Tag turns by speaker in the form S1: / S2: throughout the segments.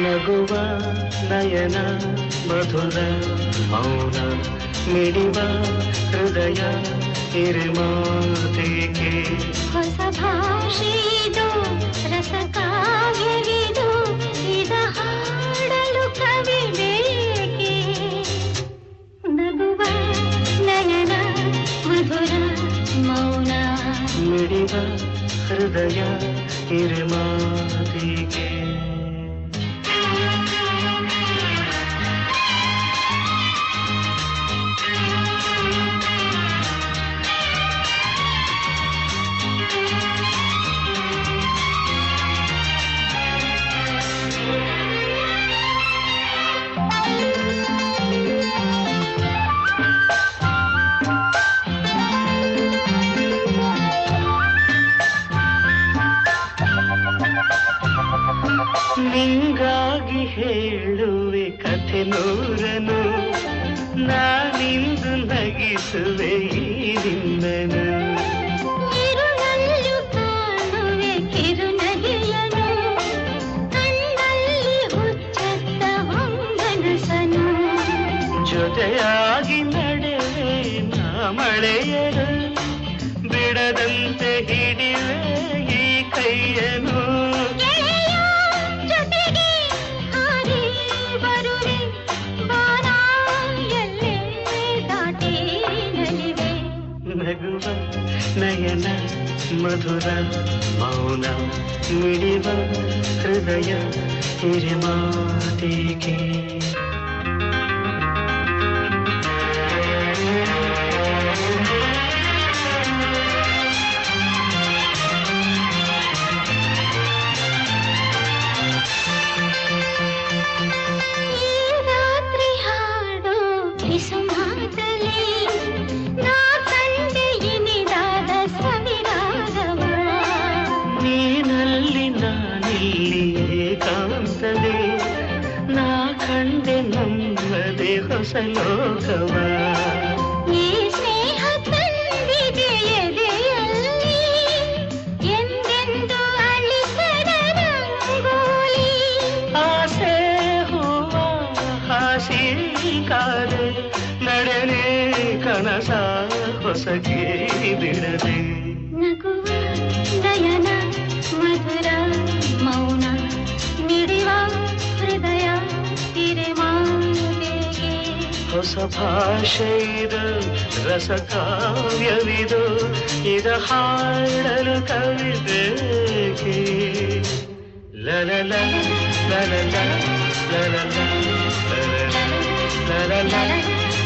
S1: ನಗುವ ನಯನ ಮಧುರ ಮೌನ ಮಿಡಿವ ಹೃದಯ ಹಿರಿಮಾತೆಗೆ
S2: ಹೊಸ ಭಾಷೆದು ರಸ ಕಾವ್ಯವಿದು ಇದ ಹಾಡಲು ಕವಿ ಬೇಕೆ ನಗುವ ನಯನ ಮಧುರ ಮೌನ
S1: ಮಿಡಿವ ಹೃದಯ ಹಿರಿಮಾತೆಗೆ ನಿಂಗಾಗಿ ಹೇಳುವೆ ಕಥೆ ನೂರನು ನಾನಿಂದು ನಗಿಸುವೆ ಈ ನಿನ್ನನು
S2: ಇರುಳಲ್ಲೂ ಕಾಣುವೆ ಕಿರುನಗೆಯನು ಕಣ್ಣಲ್ಲಿ ಹುಚ್ಚತ್ತ ಹೊಂಗನಸನು
S1: ಜೊತೆಯಾಗಿ ನಡೆವೆ ನಾ ಮಳೆಯರು ಬಿಡದಂತೆ ಹಿಡಿವೆ ಈ ಕೈಯನು ನಗುವ ನಯನ ಮಧುರ ಮೌನ ಮಿಡಿವ ಹೃದಯ ಹಿರಿಮಾತೆಗೆ ನಾ ಕಂಡೆ ನಮ್ಮದೇ ಹೊಸ ಲೋಕವ
S2: ಈ ಸ್ನೇಹ ತಂದಿದೆ ಎದೆಯಲ್ಲಿ ಎಂದೆಂದು ಅಳಿಸದ ರಂಗೋಲಿ
S1: ಆಸೆ ಹೂವ ಹಾಸಿ ಕಾದೆ ನಡೆನೆ ಕನಸ ಹೊಸಗೆ ಬಿಡದೆ
S2: ನಗುವ ನಯನ ಮಧುರ ಮೌನ ಮಿಡಿವ ಹೃದಯ ಹಿರಿಮಾತೆಗೆ
S1: ಹೊಸ ಭಾಷೆ ಇದು ರಸ ಕಾವ್ಯವಿದು ಇದ ಹಾಡಲು ಕವಿಬೇಕೆ ಲಲಲ ಲಲಲ ಲಲಲ ಲಲಲ ಲಲಲ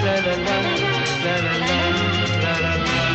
S1: ಲಲಲ ಲಲಲ ಲಲಲ